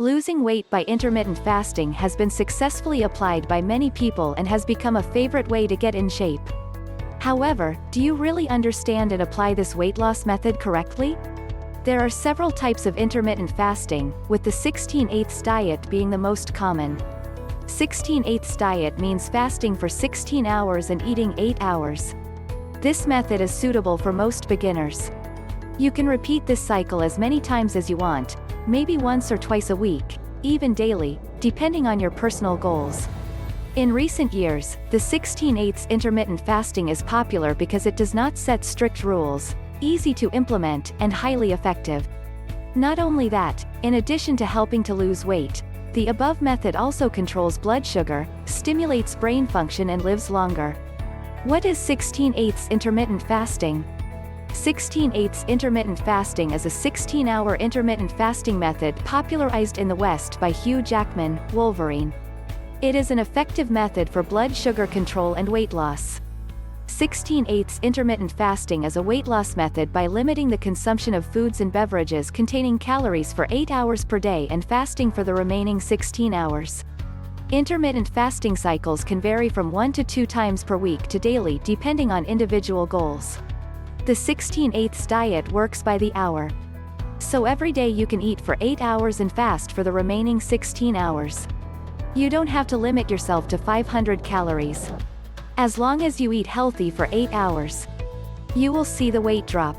Losing weight by intermittent fasting has been successfully applied by many people and has become a favorite way to get in shape. However, do you really understand and apply this weight loss method correctly? There are several types of intermittent fasting, with the 16/8 diet being the most common. 16/8 diet means fasting for 16 hours and eating 8 hours. This method is suitable for most beginners. You can repeat this cycle as many times as you want, maybe once or twice a week, even daily, depending on your personal goals. In recent years, the 16/8 intermittent fasting is popular because it does not set strict rules, easy to implement, and highly effective. Not only that, in addition to helping to lose weight, the above method also controls blood sugar, stimulates brain function and lives longer. What is 16/8 intermittent fasting? 16/8 intermittent fasting is a 16-hour intermittent fasting method popularized in the West by Hugh Jackman, Wolverine. It is an effective method for blood sugar control and weight loss. 16/8 intermittent fasting is a weight loss method by limiting the consumption of foods and beverages containing calories for 8 hours per day and fasting for the remaining 16 hours. Intermittent fasting cycles can vary from 1 to 2 times per week to daily depending on individual goals. The 16/8 diet works by the hour. So every day you can eat for 8 hours and fast for the remaining 16 hours. You don't have to limit yourself to 500 calories. As long as you eat healthy for 8 hours, you will see the weight drop.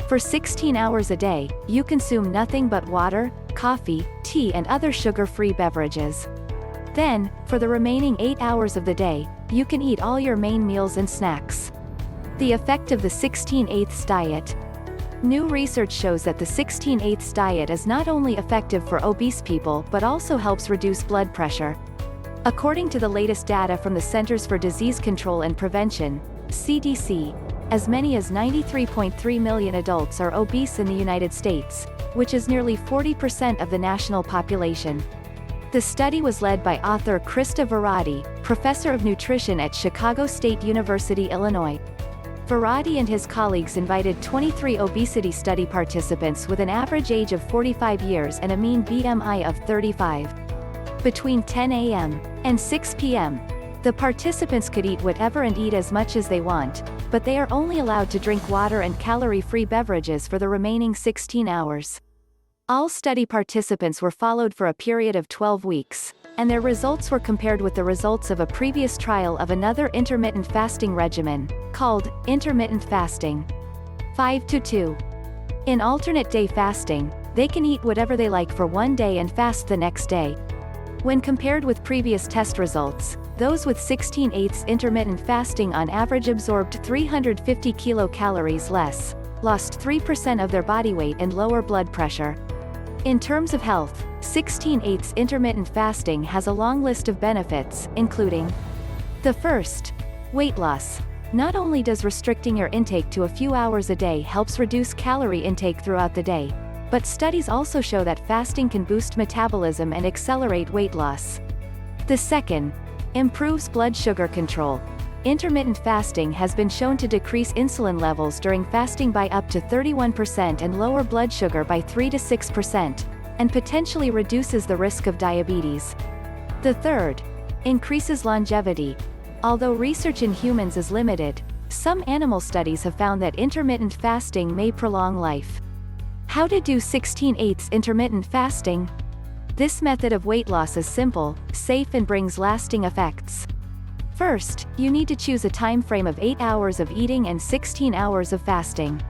For 16 hours a day, you consume nothing but water, coffee, tea and other sugar-free beverages. Then, for the remaining 8 hours of the day, you can eat all your main meals and snacks. The effect of the 16/8 diet. New research shows that the 16/8 diet is not only effective for obese people but also helps reduce blood pressure. According to the latest data from the Centers for Disease Control and Prevention, CDC, as many as 93.3 million adults are obese in the United States, which is nearly 40% of the national population. The study was led by author Krista Varadi, professor of nutrition at Chicago State University, Illinois. Varadi and his colleagues invited 23 obesity study participants with an average age of 45 years and a mean BMI of 35. Between 10 a.m. and 6 p.m., the participants could eat whatever and eat as much as they want, but they are only allowed to drink water and calorie-free beverages for the remaining 16 hours. All study participants were followed for a period of 12 weeks, and their results were compared with the results of a previous trial of another intermittent fasting regimen, called intermittent fasting. 5-2. In alternate day fasting, they can eat whatever they like for one day and fast the next day. When compared with previous test results, those with 16/8 intermittent fasting on average absorbed 350 kilocalories less, lost 3% of their body weight and lower blood pressure. In terms of health, 16/8 intermittent fasting has a long list of benefits, including the first, weight loss. Not only does restricting your intake to a few hours a day helps reduce calorie intake throughout the day, but studies also show that fasting can boost metabolism and accelerate weight loss. The second, improves blood sugar control. Intermittent fasting has been shown to decrease insulin levels during fasting by up to 31% and lower blood sugar by 3 to 6%, and potentially reduces the risk of diabetes. The third, increases longevity. Although research in humans is limited, some animal studies have found that intermittent fasting may prolong life. How to do 16/8 intermittent fasting? This method of weight loss is simple, safe and brings lasting effects. First, you need to choose a time frame of 8 hours of eating and 16 hours of fasting.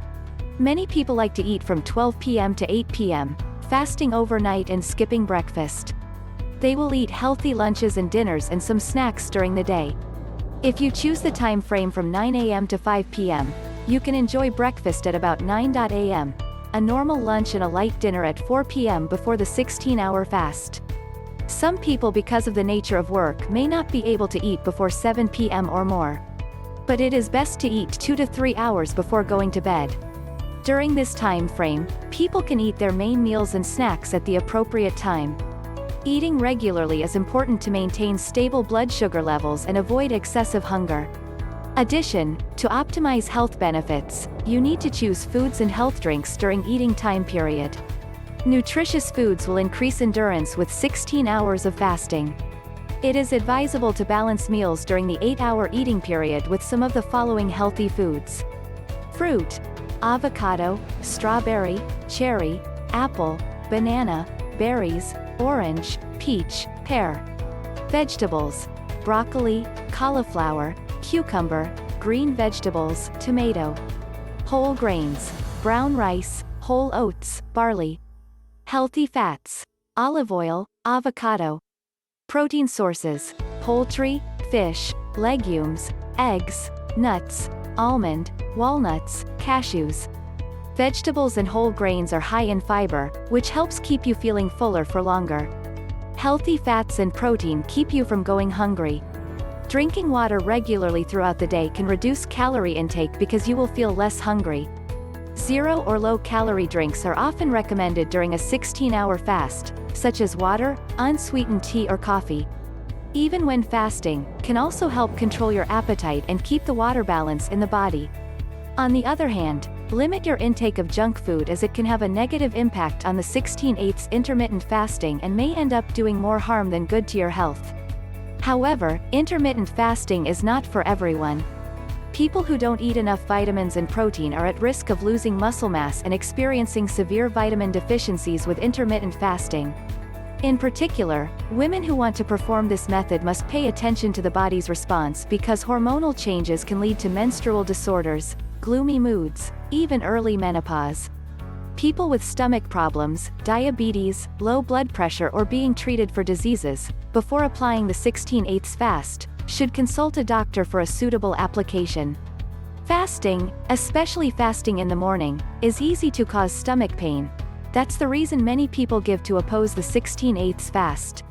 Many people like to eat from 12 p.m. to 8 p.m., fasting overnight and skipping breakfast. They will eat healthy lunches and dinners and some snacks during the day. If you choose the time frame from 9 a.m. to 5 p.m., you can enjoy breakfast at about 9 a.m., a normal lunch and a light dinner at 4 p.m. before the 16-hour fast. Some people, because of the nature of work, may not be able to eat before 7 p.m. or more. But it is best to eat 2 to 3 hours before going to bed. During this time frame, people can eat their main meals and snacks at the appropriate time. Eating regularly is important to maintain stable blood sugar levels and avoid excessive hunger. Addition, to optimize health benefits, you need to choose foods and health drinks during eating time period. Nutritious foods will increase endurance with 16 hours of fasting. It is advisable to balance meals during the 8-hour eating period with some of the following healthy foods. Fruit: avocado, strawberry, cherry, apple, banana, berries, orange, peach, pear. Vegetables: broccoli, cauliflower, cucumber, green vegetables, tomato. Whole grains: brown rice, whole oats, barley. Healthy fats: olive oil, avocado. Protein sources: poultry, fish, legumes, eggs, nuts, almond, walnuts, cashews. Vegetables and whole grains are high in fiber, which helps keep you feeling fuller for longer. Healthy fats and protein keep you from going hungry. Drinking water regularly throughout the day can reduce calorie intake because you will feel less hungry. Zero or low-calorie drinks are often recommended during a 16-hour fast, such as water, unsweetened tea or coffee. Even when fasting, can also help control your appetite and keep the water balance in the body. On the other hand, limit your intake of junk food as it can have a negative impact on the 16/8 intermittent fasting and may end up doing more harm than good to your health. However, intermittent fasting is not for everyone. People who don't eat enough vitamins and protein are at risk of losing muscle mass and experiencing severe vitamin deficiencies with intermittent fasting. In particular, women who want to perform this method must pay attention to the body's response because hormonal changes can lead to menstrual disorders, gloomy moods, even early menopause. People with stomach problems, diabetes, low blood pressure or being treated for diseases, before applying the 16/8 fast, should consult a doctor for a suitable application. Fasting, especially fasting in the morning, is easy to cause stomach pain. That's the reason many people give to oppose the 16/8 fast.